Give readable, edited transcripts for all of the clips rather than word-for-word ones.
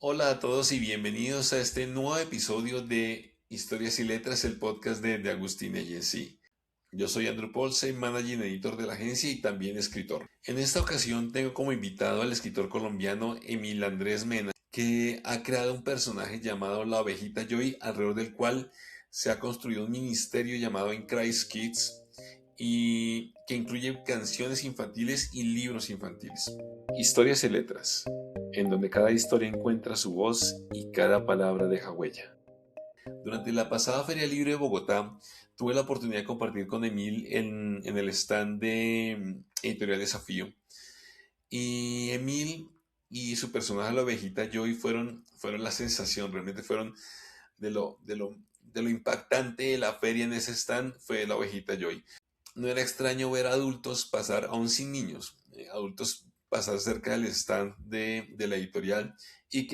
Hola a todos y bienvenidos a este nuevo episodio de Historias y Letras, el podcast de Agustín Agency. Yo soy Andrew Paulsen, managing editor de la agencia y también escritor. En esta ocasión tengo como invitado al escritor colombiano Emil Andrés Mena, que ha creado un personaje llamado la Ovejita Joy, alrededor del cual se ha construido un ministerio llamado In Christ Kids y que incluye canciones infantiles y libros infantiles. Historias y letras, en donde cada historia encuentra su voz y cada palabra deja huella. Durante la pasada Feria Libre de Bogotá, tuve la oportunidad de compartir con Emil en el stand de Editorial Desafío. Y Emil y su personaje, la ovejita Joy, fueron la sensación, realmente fueron de lo impactante de la feria en ese stand, fue la ovejita Joy. No era extraño ver adultos pasar, aún sin niños, adultos pasar cerca del stand de la editorial y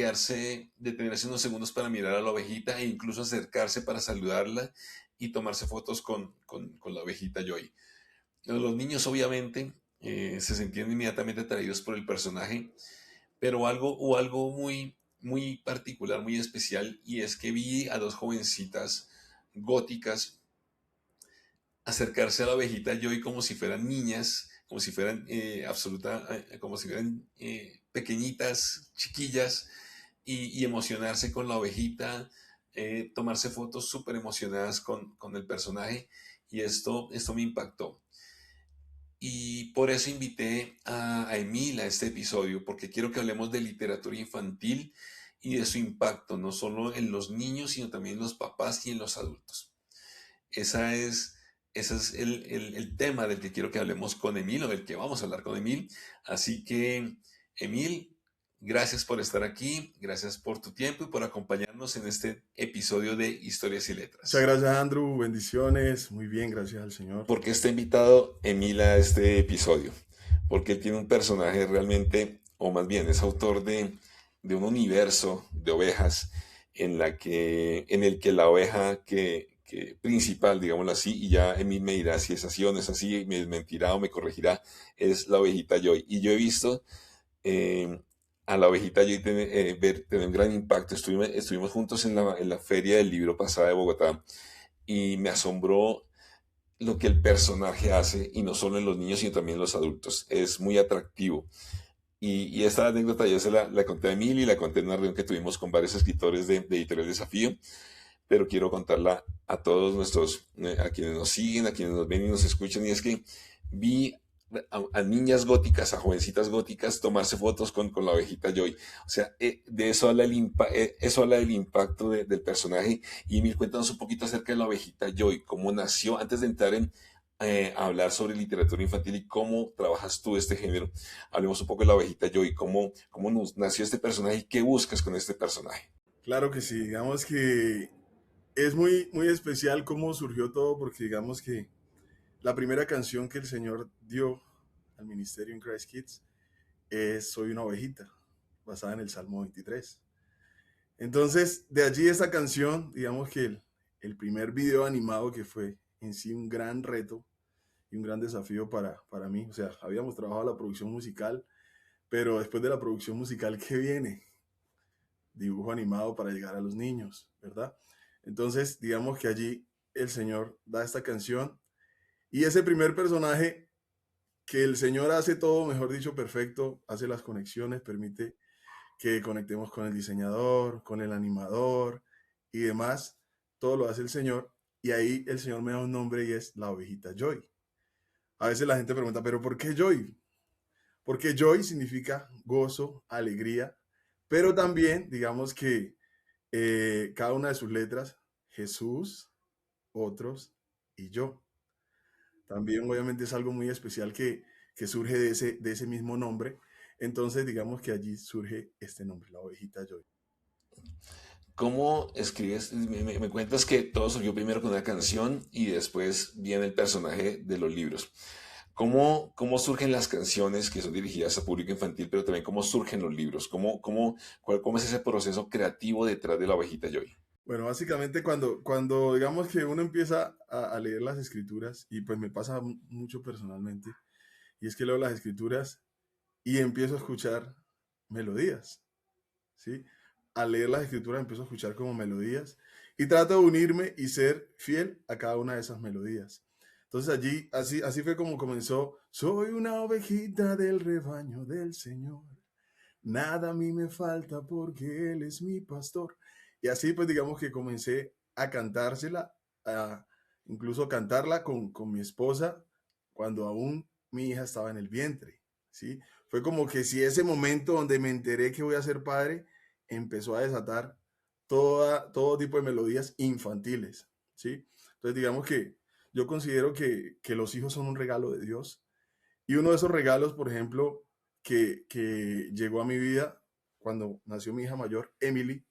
detenerse unos segundos para mirar a la ovejita e incluso acercarse para saludarla y tomarse fotos con la ovejita Joy. Los niños obviamente se sentían inmediatamente atraídos por el personaje, pero algo muy particular, muy especial, y es que vi a dos jovencitas góticas acercarse a la ovejita Joy como si fueran niñas, como si fueran como si fueran pequeñitas, chiquillas, y emocionarse con la ovejita, tomarse fotos súper emocionadas con el personaje, y esto me impactó. Y por eso invité a Emil a este episodio, porque quiero que hablemos de literatura infantil y de su impacto, no solo en los niños, sino también en los papás y en los adultos. Esa es, Ese es el tema del que quiero que hablemos con Emil, o del que vamos a hablar con Emil. Así que, Emil, gracias por estar aquí, gracias por tu tiempo y por acompañarnos en este episodio de Historias y Muchas Letras. gracias, Andrew. Bendiciones. Muy bien, gracias al Señor. ¿Por qué está invitado Emil a este episodio? Porque él tiene un personaje realmente, o más bien es autor de un universo de ovejas en el que la oveja que principal, digámoslo así, y ya Emil me dirá si es así o no es así, me desmentirá o me corregirá, es la ovejita Joy. Y yo he visto eh, a la ovejita Joy tener un gran impacto. Estuvimos juntos en la feria del libro pasada de Bogotá y me asombró lo que el personaje hace, y no solo en los niños, sino también en los adultos. Es muy atractivo. Y esta anécdota yo la conté a Emil y la conté en una reunión que tuvimos con varios escritores de Editorial Desafío, pero quiero contarla a todos a quienes nos siguen, a quienes nos ven y nos escuchan, y es que vi a niñas góticas, a jovencitas góticas tomarse fotos con la ovejita Joy. O sea, de eso habla eso habla del impacto del personaje. Y Emil, cuéntanos un poquito acerca de la ovejita Joy, cómo nació, antes de entrar a hablar sobre literatura infantil y cómo trabajas tú este género. Hablemos un poco de la ovejita Joy, cómo nació este personaje y qué buscas con este personaje. Claro que sí, digamos que es muy especial cómo surgió todo, porque digamos que la primera canción que el Señor dio al ministerio en Christ Kids es Soy una ovejita, basada en el Salmo 23. Entonces, de allí esa canción, digamos que el primer video animado que fue en sí un gran reto y un gran desafío para mí. O sea, habíamos trabajado la producción musical, pero después de la producción musical, ¿qué viene? Dibujo animado para llegar a los niños, ¿verdad? Entonces, digamos que allí el Señor da esta canción y ese primer personaje que el Señor hace todo, mejor dicho, perfecto, hace las conexiones, permite que conectemos con el diseñador, con el animador y demás, todo lo hace el Señor y ahí el Señor me da un nombre y es la ovejita Joy. A veces la gente pregunta, pero ¿por qué Joy? Porque Joy significa gozo, alegría, pero también digamos que cada una de sus letras, Jesús, otros y yo. También obviamente es algo muy especial que surge de ese mismo nombre. Entonces digamos que allí surge este nombre, la ovejita Joy. ¿Cómo escribes? Me cuentas que todo surgió primero con una canción y después viene el personaje de los libros. ¿Cómo surgen las canciones que son dirigidas a público infantil, pero también cómo surgen los libros? ¿Cómo es ese proceso creativo detrás de la ovejita Joy? Bueno, básicamente cuando digamos que uno empieza a leer las escrituras, y pues me pasa mucho personalmente, y es que leo las escrituras y empiezo a escuchar melodías, ¿sí? al leer las escrituras empiezo a escuchar como melodías y trato de unirme y ser fiel a cada una de esas melodías. Entonces allí, así fue como comenzó. Soy una ovejita del rebaño del Señor. Nada a mí me falta porque Él es mi pastor. Y así pues digamos que comencé a cantársela, a incluso cantarla con mi esposa cuando aún mi hija estaba en el vientre, ¿sí? Fue como que si ese momento donde me enteré que voy a ser padre, empezó a desatar todo tipo de melodías infantiles, ¿sí? Entonces digamos que yo considero que los hijos son un regalo de Dios y uno de esos regalos, por ejemplo, que llegó a mi vida cuando nació mi hija mayor, Emily,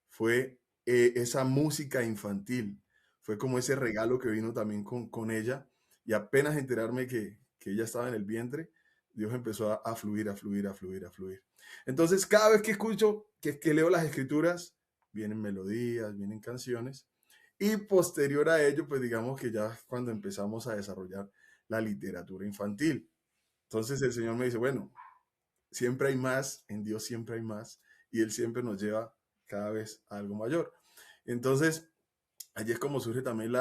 fue esa música infantil. Fue como ese regalo que vino también con ella. Y apenas enterarme que ella estaba en el vientre, Dios empezó a fluir, a fluir, a fluir, a fluir. Entonces, cada vez que escucho, que leo las escrituras, vienen melodías, vienen canciones. Y posterior a ello, pues digamos que ya cuando empezamos a desarrollar la literatura infantil. Entonces el Señor me dice, bueno, siempre hay más, en Dios siempre hay más, y Él siempre nos lleva cada vez a algo mayor. Entonces, allí es como surge también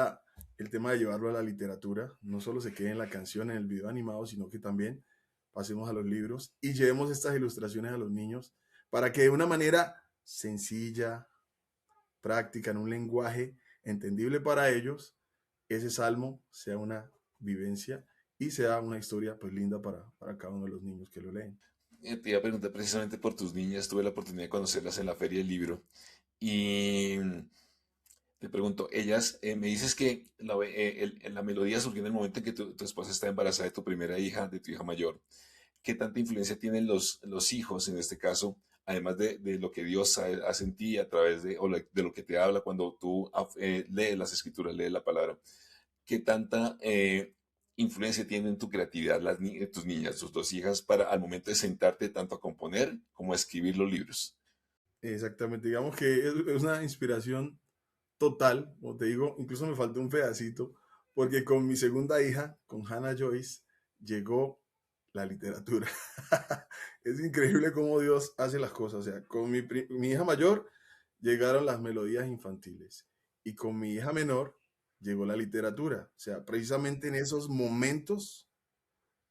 el tema de llevarlo a la literatura, no solo se quede en la canción, en el video animado, sino que también pasemos a los libros y llevemos estas ilustraciones a los niños para que de una manera sencilla, práctica, en un lenguaje entendible para ellos, ese salmo sea una vivencia y sea una historia pues linda para cada uno de los niños que lo leen. Te iba a preguntar precisamente por tus niñas, tuve la oportunidad de conocerlas en la Feria del Libro y te pregunto, ellas, me dices que la melodía surgió en el momento en que tu esposa está embarazada de tu primera hija, de tu hija mayor. ¿Qué tanta influencia tienen los hijos en este caso, además de lo que Dios hace en ti a través de lo que te habla cuando tú lees las escrituras, lees la palabra? ¿Qué tanta influencia tienen en tu creatividad tus niñas, tus dos hijas, para al momento de sentarte tanto a componer como a escribir los libros? Exactamente, digamos que es una inspiración total, como te digo, incluso me faltó un pedacito, porque con mi segunda hija, con Hannah Joyce, llegó la literatura. Es increíble cómo Dios hace las cosas. O sea, con mi hija mayor llegaron las melodías infantiles y con mi hija menor llegó la literatura. O sea, precisamente en esos momentos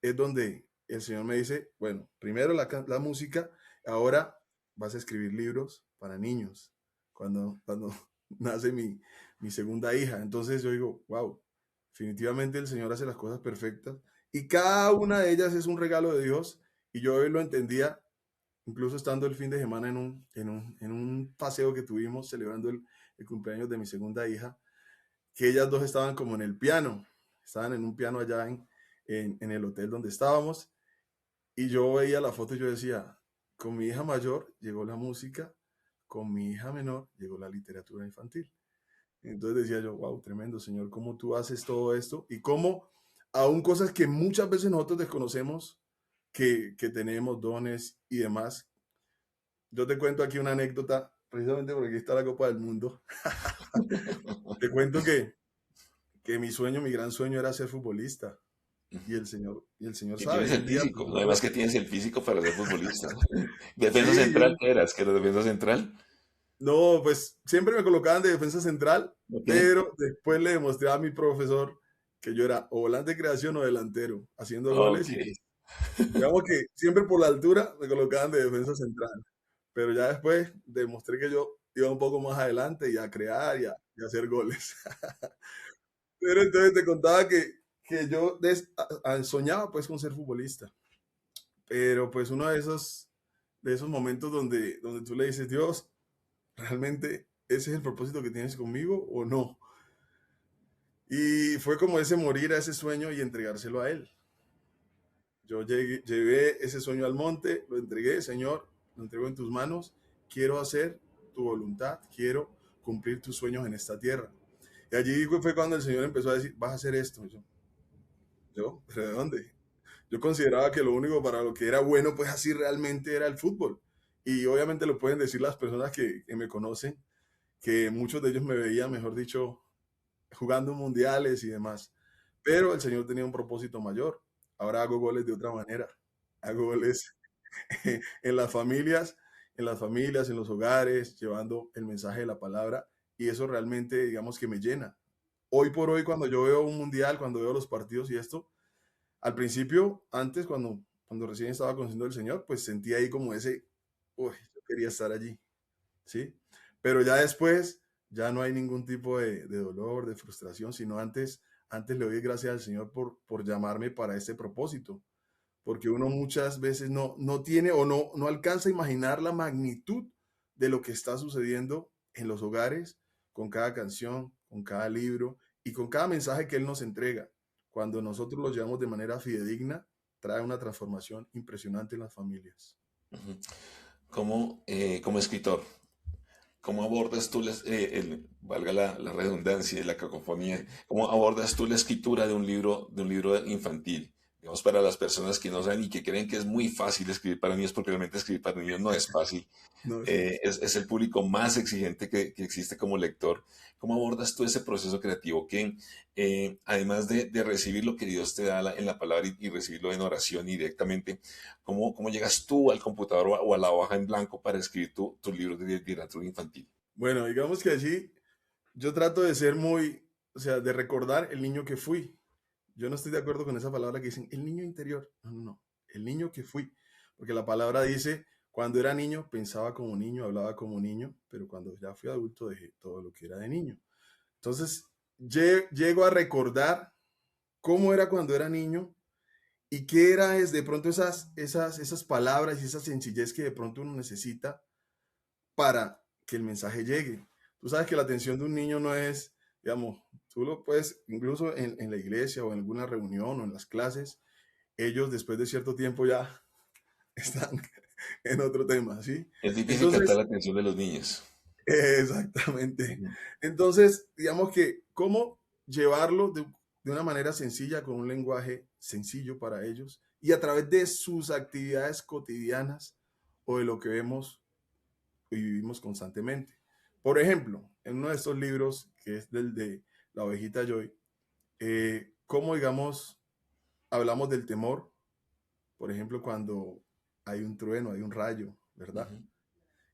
es donde el Señor me dice, bueno, primero la música, ahora vas a escribir libros para niños. Cuando nace mi segunda hija. Entonces yo digo, wow, definitivamente el Señor hace las cosas perfectas y cada una de ellas es un regalo de Dios y yo hoy lo entendía, incluso estando el fin de semana en un paseo que tuvimos celebrando el cumpleaños de mi segunda hija, que ellas dos estaban como en el piano, estaban en un piano allá en el hotel donde estábamos y yo veía la foto y yo decía, con mi hija mayor llegó la música, con mi hija menor llegó la literatura infantil. Entonces decía yo, wow, tremendo, Señor, cómo tú haces todo esto y cómo aún cosas que muchas veces nosotros desconocemos, que tenemos dones y demás. Yo te cuento aquí una anécdota, precisamente porque aquí está la Copa del Mundo. Te cuento que mi sueño, mi gran sueño era ser futbolista y el Señor Y sabe, tienes un el día físico, pues, ¿no? Además que tienes el físico para ser futbolista. ¿Defensa sí, central qué eras? ¿Que eras defensa central? no, pues siempre me colocaban de defensa central, Ok. pero después le demostré a mi profesor que yo era o volante de creación o delantero, haciendo goles Ok. y pues, digamos que siempre por la altura me colocaban de defensa central, pero ya después demostré que yo iba un poco más adelante y a crear y a hacer goles. Pero entonces te contaba que yo soñaba pues con ser futbolista, pero pues uno de esos momentos donde tú le dices, Dios, ¿realmente ese es el propósito que tienes conmigo o no? Y fue como ese morir a ese sueño y entregárselo a Él. Yo llevé ese sueño al monte, lo entregué, Señor, lo entrego en tus manos, quiero hacer tu voluntad, quiero cumplir tus sueños en esta tierra. Y allí fue cuando el Señor empezó a decir, vas a hacer esto. Yo, ¿pero de dónde? Yo consideraba que lo único para lo que era bueno, pues así realmente era el fútbol. Y obviamente lo pueden decir las personas que me conocen, que muchos de ellos me veían, mejor dicho, jugando mundiales y demás. Pero el Señor tenía un propósito mayor. Ahora hago goles de otra manera. Hago goles en las familias, en las familias, en los hogares, llevando el mensaje de la palabra, y eso realmente, digamos que me llena. Hoy por hoy, cuando yo veo un mundial, cuando veo los partidos y esto, al principio, antes, cuando recién estaba conociendo al Señor, pues sentía ahí como ese, uy, yo quería estar allí, ¿sí? Pero ya después, ya no hay ningún tipo de dolor, de frustración, sino antes le doy gracias al Señor por llamarme para este propósito, porque uno muchas veces no tiene o no alcanza a imaginar la magnitud de lo que está sucediendo en los hogares con cada canción, con cada libro y con cada mensaje que Él nos entrega. Cuando nosotros lo llevamos de manera fidedigna, trae una transformación impresionante en las familias. Ujú. Como escritor, ¿cómo abordas tú, valga la redundancia y la cacofonía, cómo abordas tú la escritura de un libro infantil? Digamos, para las personas que no saben y que creen que es muy fácil escribir para niños, porque realmente escribir para niños no es fácil. No, sí. Es el público más exigente que existe como lector. ¿Cómo abordas tú ese proceso creativo que, además de recibir lo que Dios te da en la palabra y recibirlo en oración y directamente, cómo llegas tú al computador o a la hoja en blanco para escribir tu libro de literatura infantil? Bueno, digamos que allí yo trato de ser muy, o sea, de recordar el niño que fui. Yo no estoy de acuerdo con esa palabra que dicen el niño interior. No, no, no. El niño que fui. Porque la palabra dice, cuando era niño pensaba como niño, hablaba como niño, pero cuando ya fui adulto dejé todo lo que era de niño. Entonces, llego a recordar cómo era cuando era niño y qué era es de pronto esas palabras y esa sencillez que de pronto uno necesita para que el mensaje llegue. Tú sabes que la atención de un niño no es, digamos, tú lo puedes, incluso en la iglesia o en alguna reunión o en las clases, ellos después de cierto tiempo ya están en otro tema, ¿sí? Es difícil captar Entonces, la atención de los niños. exactamente. Ujú, Entonces, digamos que cómo llevarlo de una manera sencilla, con un lenguaje sencillo para ellos y a través de sus actividades cotidianas o de lo que vemos y vivimos constantemente. Por ejemplo, en uno de estos libros, que es del de La ovejita Joy, cómo, digamos, hablamos del temor, por ejemplo, cuando hay un trueno, hay un rayo, ¿verdad? ujú,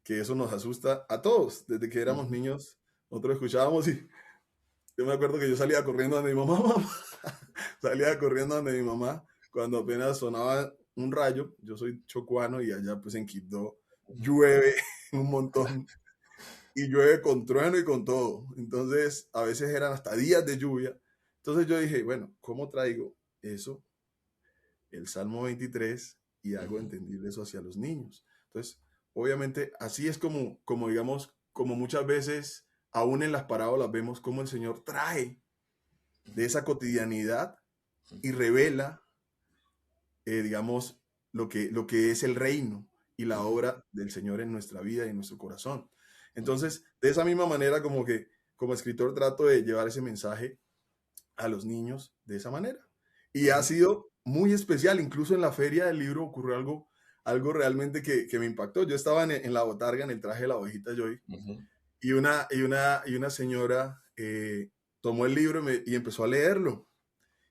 Que eso nos asusta a todos. Desde que éramos ujú. niños, nosotros escuchábamos y yo me acuerdo que yo salía corriendo donde mi mamá, mamá. Salía corriendo donde mi mamá cuando apenas sonaba un rayo. Yo soy chocuano y allá pues en Quibdó llueve un montón y llueve con trueno y con todo. Entonces, a veces eran hasta días de lluvia. Entonces yo dije, bueno, ¿cómo traigo eso, el Salmo 23, y hago Ujú, entendible eso hacia los niños? Entonces, obviamente, así es como digamos, como muchas veces, aún en las parábolas, vemos cómo el Señor trae de esa cotidianidad y revela, digamos, lo que es el reino y la ujú, obra del Señor en nuestra vida y en nuestro corazón. ujú, Entonces, de esa misma manera, como que como escritor trato de llevar ese mensaje a los niños de esa manera. Y ha ujú, sido muy especial, incluso en la feria del libro ocurrió algo realmente que me impactó. Yo estaba en la botarga, en el traje de la ovejita Joy, ujú, y una señora tomó el libro y empezó a leerlo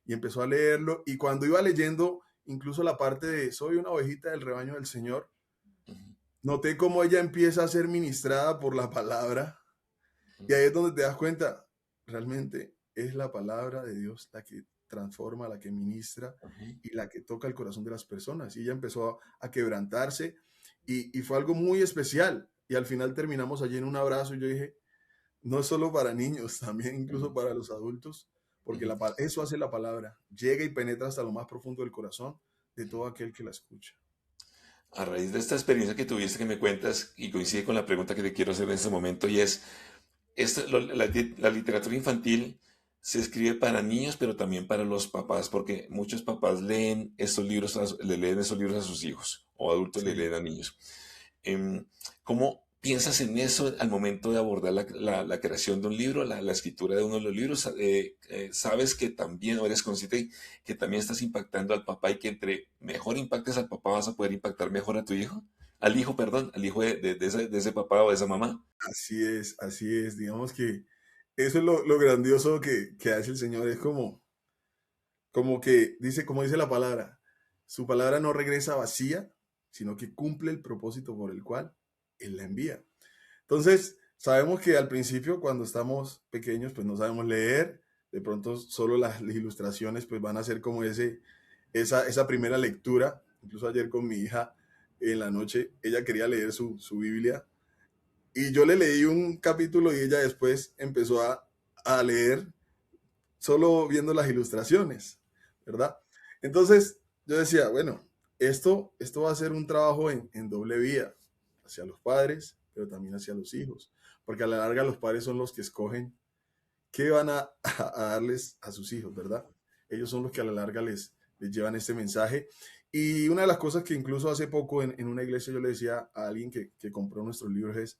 y empezó a leerlo. Y cuando iba leyendo, incluso la parte de soy una ovejita del rebaño del Señor, ujú, noté cómo ella empieza a ser ministrada por la palabra. Y ujú, ahí es donde te das cuenta, realmente es la palabra de Dios la que transforma, la que ministra ujú. y la que toca el corazón de las personas. Y ella empezó a quebrantarse y fue algo muy especial. Y al final terminamos allí en un abrazo y yo dije, no es solo para niños, también incluso Ujú, para los adultos, porque ujú. eso hace la palabra, llega y penetra hasta lo más profundo del corazón de todo aquel que la escucha. A raíz de esta experiencia que tuviste que me cuentas y coincide con la pregunta que te quiero hacer en este momento y es, la literatura infantil se escribe para niños pero también para los papás porque muchos papás leen estos libros, le leen estos libros a sus hijos o adultos le Sí. leen a niños. ¿Cómo piensas en eso al momento de abordar la creación de un libro, la escritura de uno de los libros? ¿Sabes que también, o eres consciente que también estás impactando al papá y que entre mejor impactes al papá vas a poder impactar mejor a tu hijo? Al hijo, perdón, al hijo de ese papá o de esa mamá. Así es, así es. Digamos que eso es lo grandioso que hace el Señor. Es como que dice, como dice la palabra, su palabra no regresa vacía, sino que cumple el propósito por el cual Él la envía. Entonces, sabemos que al principio, cuando estamos pequeños, pues no sabemos leer, de pronto solo las ilustraciones pues van a ser como esa primera lectura. Incluso ayer con mi hija en la noche, ella quería leer su Biblia y yo le leí un capítulo y ella después empezó a leer solo viendo las ilustraciones, ¿verdad? Entonces yo decía, bueno, esto va a ser un trabajo en doble vía, hacia los padres, pero también hacia los hijos, porque a la larga los padres son los que escogen qué van a darles a sus hijos, ¿verdad? Ellos son los que a la larga les llevan este mensaje. Y una de las cosas que incluso hace poco en una iglesia yo le decía a alguien que compró nuestros libros es,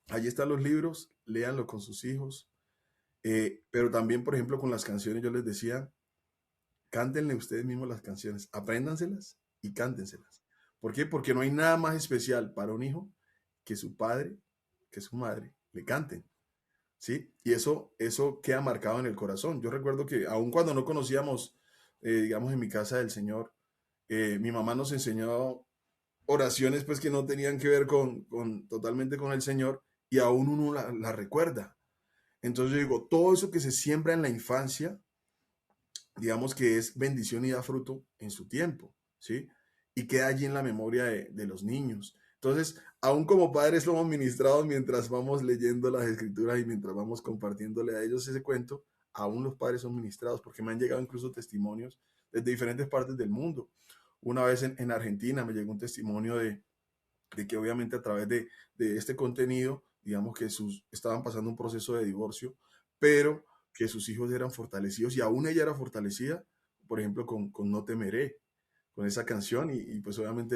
allí están los libros, léanlo con sus hijos, pero también, por ejemplo, con las canciones yo les decía, cántenle ustedes mismos las canciones, apréndanselas y cántenselas. ¿Por qué? Porque no hay nada más especial para un hijo que su padre, que su madre le canten. ¿Sí? Y eso queda marcado en el corazón. Yo recuerdo que aun cuando no conocíamos, digamos, en mi casa del Señor, mi mamá nos enseñó oraciones pues que no tenían que ver totalmente con el Señor y aún uno la recuerda. Entonces yo digo, todo eso que se siembra en la infancia, digamos que es bendición y da fruto en su tiempo, ¿sí? Y queda allí en la memoria de los niños. Entonces, aún como padres somos ministrados mientras vamos leyendo las escrituras y mientras vamos compartiéndole a ellos ese cuento, aún los padres son ministrados, porque me han llegado incluso testimonios desde diferentes partes del mundo. Una vez en Argentina me llegó un testimonio de que obviamente a través de este contenido, digamos que estaban pasando un proceso de divorcio, pero que sus hijos eran fortalecidos y aún ella era fortalecida, por ejemplo, con No temeré, con esa canción y pues obviamente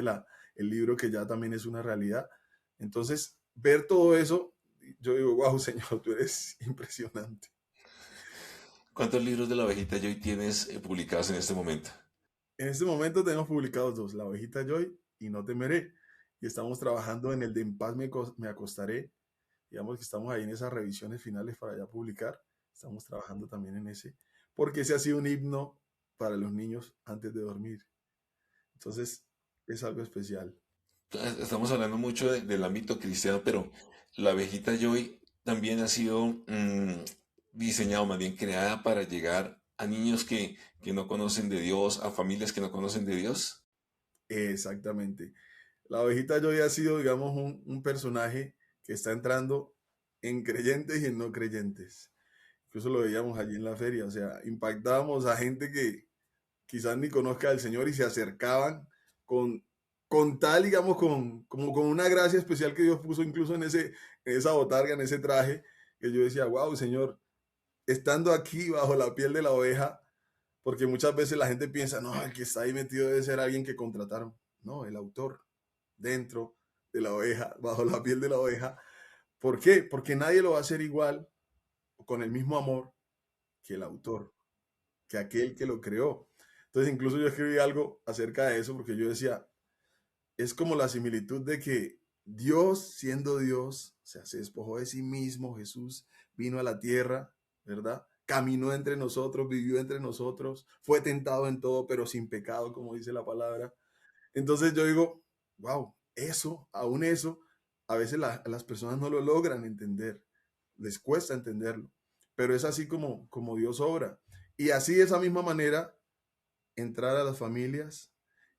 el libro que ya también es una realidad. Entonces, ver todo eso, yo digo, wow, Señor, tú eres impresionante. ¿Cuántos libros de la abejita Joy tienes publicados en este momento? En este momento tenemos publicados dos, La ovejita Joy y No temeré. Y estamos trabajando en el de En paz me acostaré. Digamos que estamos ahí en esas revisiones finales para ya publicar. Estamos trabajando también en ese, porque ese ha sido un himno para los niños antes de dormir. Entonces, es algo especial. Estamos hablando mucho del ámbito cristiano, pero la abejita Joy también ha sido diseñado, más bien creada para llegar a niños que no conocen de Dios, a familias que no conocen de Dios. Exactamente. La ovejita Joy ha sido, digamos, un personaje que está entrando en creyentes y en no creyentes. Incluso lo veíamos allí en la feria, o sea, impactábamos a gente que quizás ni conozca al Señor y se acercaban con, con tal, digamos, como con una gracia especial que Dios puso incluso en esa botarga, en ese traje, que yo decía, wow, Señor, estando aquí bajo la piel de la oveja, porque muchas veces la gente piensa, no, el que está ahí metido debe ser alguien que contrataron. No, el autor, dentro de la oveja, bajo la piel de la oveja. ¿Por qué? Porque nadie lo va a hacer igual, con el mismo amor que el autor, que aquel que lo creó. Entonces, incluso yo escribí algo acerca de eso, porque yo decía, es como la similitud de que Dios, siendo Dios, o sea, se despojó de sí mismo, Jesús vino a la tierra, ¿verdad? Caminó entre nosotros, vivió entre nosotros, fue tentado en todo, pero sin pecado, como dice la palabra. Entonces yo digo, wow, eso, aún eso, a veces las personas no lo logran entender, les cuesta entenderlo, pero es así como Dios obra. Y así de esa misma manera, entrar a las familias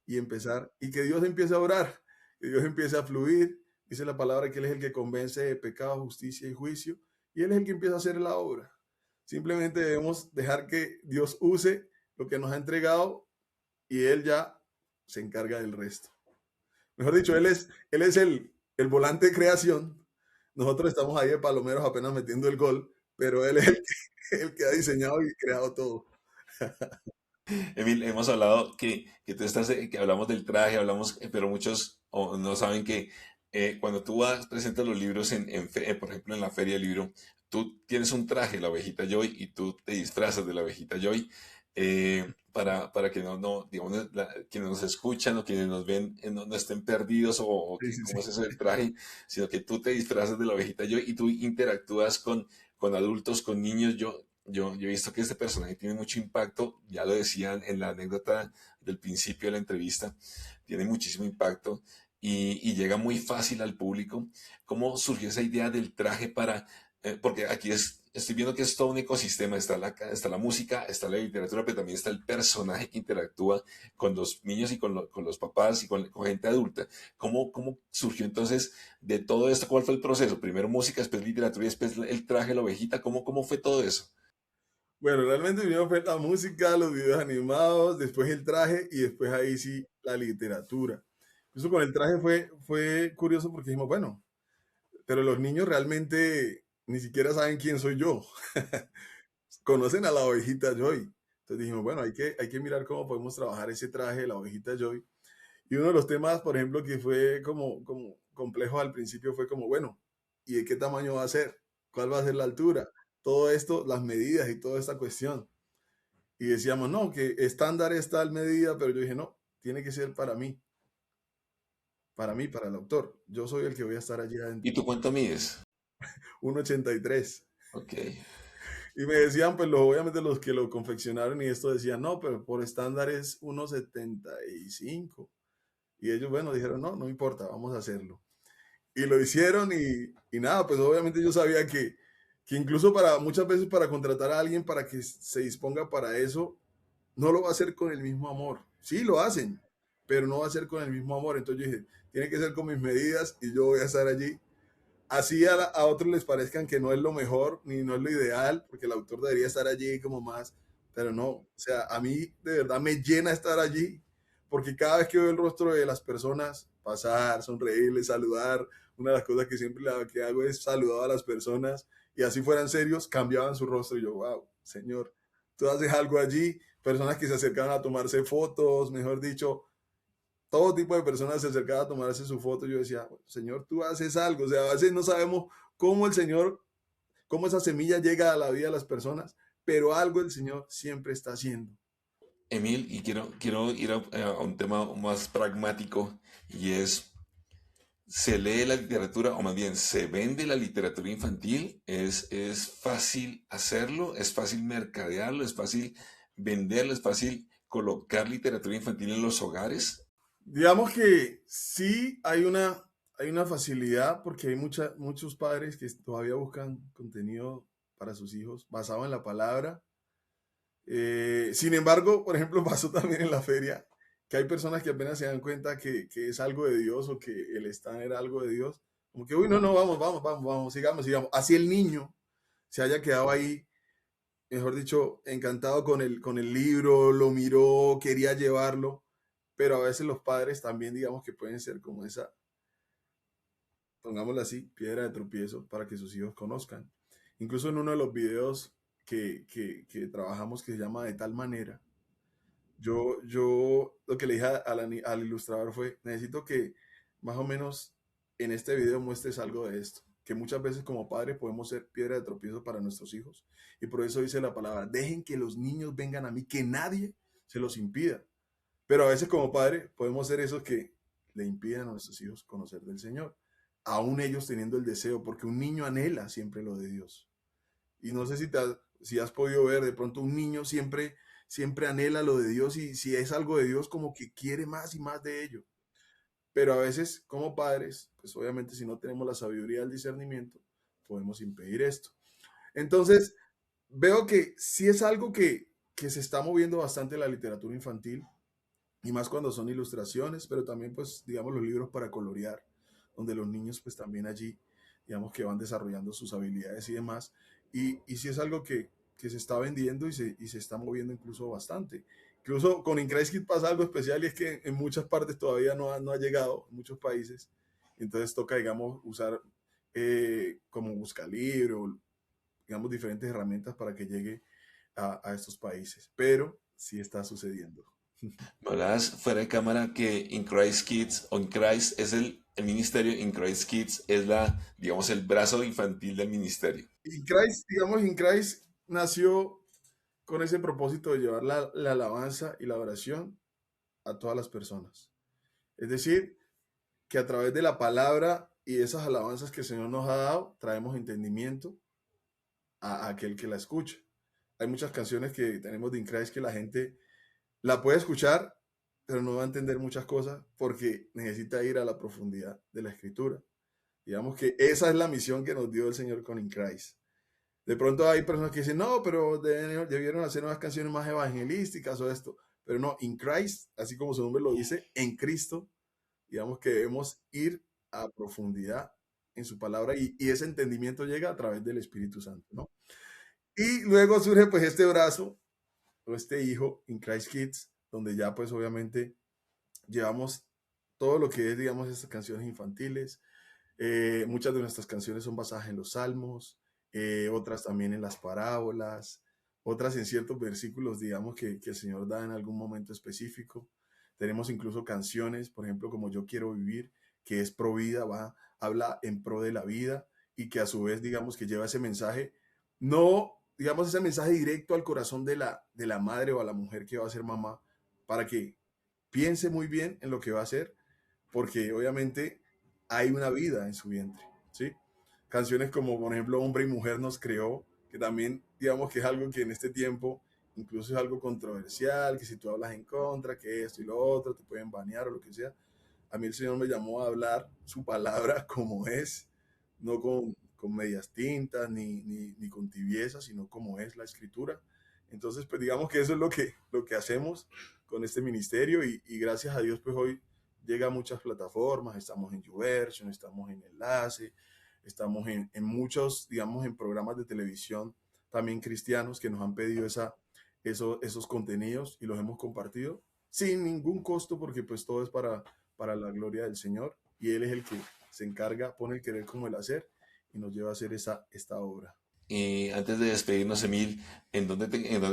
y empezar, y que Dios empiece a orar, que Dios empiece a fluir. Dice la palabra que Él es el que convence de pecado, justicia y juicio, y Él es el que empieza a hacer la obra. Simplemente debemos dejar que Dios use lo que nos ha entregado y Él ya se encarga del resto. Mejor dicho, Él es el volante de creación. Nosotros estamos ahí de palomeros apenas metiendo el gol, pero Él es el que ha diseñado y creado todo. Emil, hemos hablado que tú estás, que hablamos del traje, hablamos, pero muchos no saben que cuando tú presentas los libros por ejemplo, en la feria del libro, tú tienes un traje, la abejita Joy, y tú te disfrazas de la abejita Joy, para que digamos, quienes nos escuchan o quienes nos ven no estén perdidos o Sí, que sí, cómo es sí. eso del traje, sino que tú te disfrazas de la abejita Joy y tú interactúas con adultos, con niños. Yo he visto que este personaje tiene mucho impacto, ya lo decían en la anécdota del principio de la entrevista, tiene muchísimo impacto y llega muy fácil al público. ¿Cómo surgió esa idea del traje para, porque aquí estoy viendo que es todo un ecosistema, está la música, está la literatura, pero también está el personaje que interactúa con los niños y con los papás y con gente adulta. ¿Cómo surgió entonces de todo esto? ¿Cuál fue el proceso? Primero música, después literatura y después el traje, la ovejita. ¿Cómo fue todo eso? Bueno, realmente primero fue la música, los videos animados, después el traje y después ahí sí la literatura. Eso con el traje fue curioso porque dijimos, bueno, pero los niños realmente ni siquiera saben quién soy yo. Conocen a la ovejita Joy. Entonces dijimos, bueno, hay que mirar cómo podemos trabajar ese traje de la ovejita Joy. Y uno de los temas, por ejemplo, que fue como complejo al principio fue como, bueno, ¿y de qué tamaño va a ser? ¿Cuál va a ser la altura? Todo esto, las medidas y toda esta cuestión. Y decíamos, no, que estándar es tal medida, pero yo dije, no, tiene que ser para mí, para el autor. Yo soy el que voy a estar allí ¿Y adentro. tú cuánto mides? 1,83. Ok. Y me decían, pues obviamente los que lo confeccionaron y esto decían, no, pero por estándar es 1,75. Y ellos, bueno, dijeron, no, no importa, vamos a hacerlo. Y lo hicieron y nada, pues obviamente yo sabía que incluso muchas veces para contratar a alguien para que se disponga para eso, no lo va a hacer con el mismo amor. Sí, lo hacen, pero no va a ser con el mismo amor. Entonces yo dije, tiene que ser con mis medidas y yo voy a estar allí. Así a otros les parezcan que no es lo mejor ni no es lo ideal, porque el autor debería estar allí como más, pero no, o sea, a mí de verdad me llena estar allí, porque cada vez que veo el rostro de las personas, pasar, sonreírles, saludar, una de las cosas que siempre que hago es saludar a las personas y así fueran serios, cambiaban su rostro y yo, wow, señor, tú haces algo allí, personas que se acercaban a tomarse fotos, mejor dicho, todo tipo de personas se acercaban a tomarse su foto. Yo decía, Señor, tú haces algo. O sea, a veces no sabemos cómo el Señor, cómo esa semilla llega a la vida de las personas, pero algo el Señor siempre está haciendo. Emil, y quiero ir a un tema más pragmático y es, ¿se lee la literatura o más bien se vende la literatura infantil? ¿Es fácil hacerlo? ¿Es fácil mercadearlo? ¿Es fácil venderlo? ¿Es fácil colocar literatura infantil en los hogares? Digamos que sí hay una facilidad porque hay muchos padres que todavía buscan contenido para sus hijos basado en la palabra. Sin embargo, por ejemplo, pasó también en la feria que hay personas que apenas se dan cuenta que es algo de Dios o que el stand era algo de Dios. Como que, uy, no, no, vamos, vamos, vamos, vamos, sigamos, sigamos. Así el niño se haya quedado ahí, mejor dicho, encantado con el libro, lo miró, quería llevarlo, pero a veces los padres también, digamos que pueden ser como esa, pongámoslo así, piedra de tropiezo para que sus hijos conozcan. Incluso en uno de los videos que trabajamos que se llama De tal manera, yo lo que le dije al ilustrador fue, necesito que más o menos en este video muestres algo de esto, que muchas veces como padres podemos ser piedra de tropiezo para nuestros hijos. Y por eso dice la palabra, dejen que los niños vengan a mí, que nadie se los impida. Pero a veces como padre podemos ser esos que le impiden a nuestros hijos conocer del Señor, aún ellos teniendo el deseo, porque un niño anhela siempre lo de Dios. Y no sé si has podido ver, de pronto un niño siempre anhela lo de Dios y si es algo de Dios como que quiere más y más de ello. Pero a veces como padres, pues obviamente si no tenemos la sabiduría del discernimiento, podemos impedir esto. Entonces, veo que sí es algo que se está moviendo bastante la literatura infantil y más cuando son ilustraciones, pero también pues digamos los libros para colorear, donde los niños pues también allí digamos que van desarrollando sus habilidades y demás. Y sí es algo que se está vendiendo y se está moviendo incluso bastante. Incluso con IncreSkit pasa algo especial y es que en muchas partes todavía no ha llegado, en muchos países. Entonces toca, digamos, usar como Buscalibro, digamos, diferentes herramientas para que llegue a estos países. Pero sí está sucediendo. Me hablabas fuera de cámara que In Christ Kids o In Christ es el ministerio, In Christ Kids es digamos, el brazo infantil del ministerio. Incrais nació con ese propósito de llevar la alabanza y la oración a todas las personas. Es decir, que a través de la palabra y esas alabanzas que el Señor nos ha dado, traemos entendimiento a aquel que la escucha. Hay muchas canciones que tenemos de Incrais que la gente la puede escuchar pero no va a entender muchas cosas porque necesita ir a la profundidad de la escritura. Digamos que esa es la misión que nos dio el Señor con In Christ. De pronto hay personas que dicen, no, pero debieron hacer unas canciones más evangelísticas o esto. Pero no, In Christ, así como su nombre lo dice, en Cristo, digamos que debemos ir a profundidad en su palabra y ese entendimiento llega a través del Espíritu Santo, ¿no? Y luego surge pues este brazo o este hijo, In Christ Kids, donde ya pues obviamente llevamos todo lo que es, digamos, estas canciones infantiles. Muchas de nuestras canciones son basadas en los salmos, otras también en las parábolas, otras en ciertos versículos, digamos, que el Señor da en algún momento específico. Tenemos incluso canciones, por ejemplo, como Yo Quiero Vivir, que es pro vida, habla en pro de la vida y que a su vez, digamos, que lleva ese mensaje, no, digamos, ese mensaje directo al corazón de la madre o a la mujer que va a ser mamá, para que piense muy bien en lo que va a hacer, porque obviamente hay una vida en su vientre, ¿sí? Canciones como, por ejemplo, Hombre y Mujer nos creó, que también, digamos que es algo que en este tiempo incluso es algo controversial, que si tú hablas en contra, que esto y lo otro, te pueden banear o lo que sea. A mí el Señor me llamó a hablar su palabra como es, no con medias tintas ni con tibieza, sino como es la escritura. Entonces, pues digamos que eso es lo que hacemos con este ministerio y gracias a Dios, pues hoy llega a muchas plataformas, estamos en YouVersion, estamos en Enlace, estamos en muchos, digamos, en programas de televisión también cristianos que nos han pedido esos contenidos y los hemos compartido sin ningún costo porque pues todo es para la gloria del Señor y Él es el que se encarga, pone el querer como el hacer y nos lleva a hacer esta obra. Antes de despedirnos, Emil, en dónde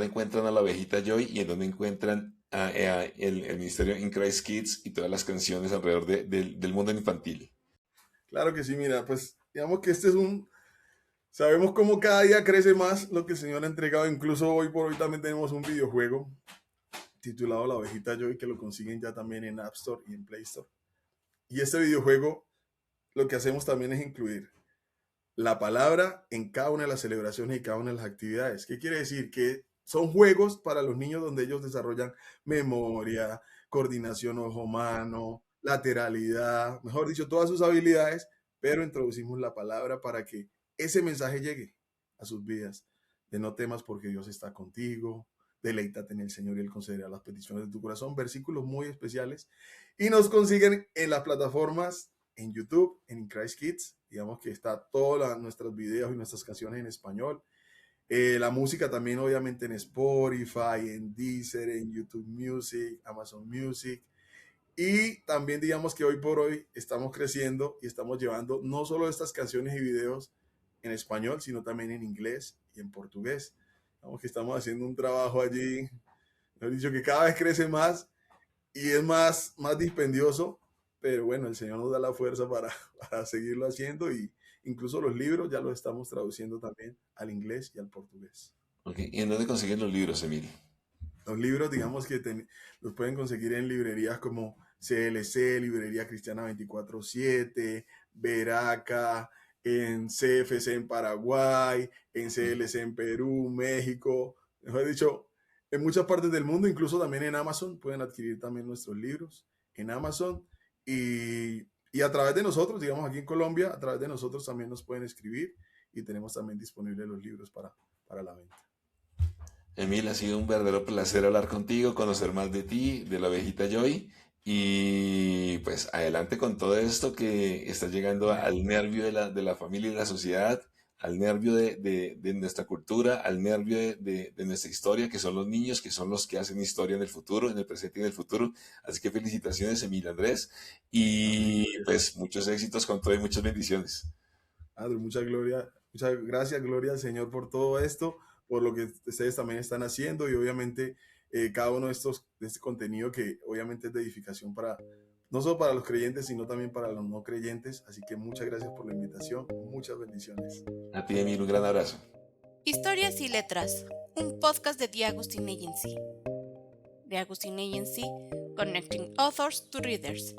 encuentran a la abejita Joy y en dónde encuentran el ministerio In Christ Kids y todas las canciones alrededor del mundo infantil? Claro que sí, mira, pues digamos que sabemos cómo cada día crece más lo que el Señor ha entregado, incluso hoy por hoy también tenemos un videojuego titulado La Ovejita Joy que lo consiguen ya también en App Store y en Play Store. Y este videojuego lo que hacemos también es incluir la palabra en cada una de las celebraciones y cada una de las actividades. ¿Qué quiere decir? Que son juegos para los niños donde ellos desarrollan memoria, coordinación ojo-mano, lateralidad, mejor dicho, todas sus habilidades, pero introducimos la palabra para que ese mensaje llegue a sus vidas. De no temas porque Dios está contigo, deleítate en el Señor y Él concederá las peticiones de tu corazón. Versículos muy especiales. Y nos consiguen en las plataformas en YouTube, en Christ Kids, digamos que está todos nuestros videos y nuestras canciones en español. La música también obviamente en Spotify, en Deezer, en YouTube Music, Amazon Music. Y también digamos que hoy por hoy estamos creciendo y estamos llevando no solo estas canciones y videos en español, sino también en inglés y en portugués. Digamos que estamos haciendo un trabajo allí, he dicho que cada vez crece más y es más dispendioso, pero bueno, el Señor nos da la fuerza para seguirlo haciendo y incluso los libros ya los estamos traduciendo también al inglés y al portugués. Okay. ¿Y en dónde consiguen los libros, Emil? Los libros, digamos que los pueden conseguir en librerías como CLC, Librería Cristiana 24/7, Veraca, en CFC en Paraguay, en CLC en Perú, México, mejor dicho, en muchas partes del mundo, incluso también en Amazon, pueden adquirir también nuestros libros en Amazon y a través de nosotros, digamos aquí en Colombia, a través de nosotros también nos pueden escribir y tenemos también disponibles los libros para la venta. Emil, ha sido un verdadero placer hablar contigo, conocer más de ti, de la abejita Joy. Y pues adelante con todo esto que está llegando al nervio de la familia y de la sociedad, al nervio de nuestra cultura, al nervio de nuestra historia, que son los niños, que son los que hacen historia en el futuro, en el presente y en el futuro. Así que felicitaciones, Emil Andrés, Amén, y gloria al pues Señor. muchos éxitos con todo y muchas bendiciones. Andrew, muchas gracias, gloria al Señor por todo esto, por lo que ustedes también están haciendo y obviamente cada uno de este contenido que obviamente es de edificación no solo para los creyentes, sino también para los no creyentes. Así que muchas gracias por la invitación, muchas bendiciones. A ti, Emil, un gran abrazo. Historias y Letras, un podcast de The Augustine Agency. The Augustine Agency, connecting authors to readers.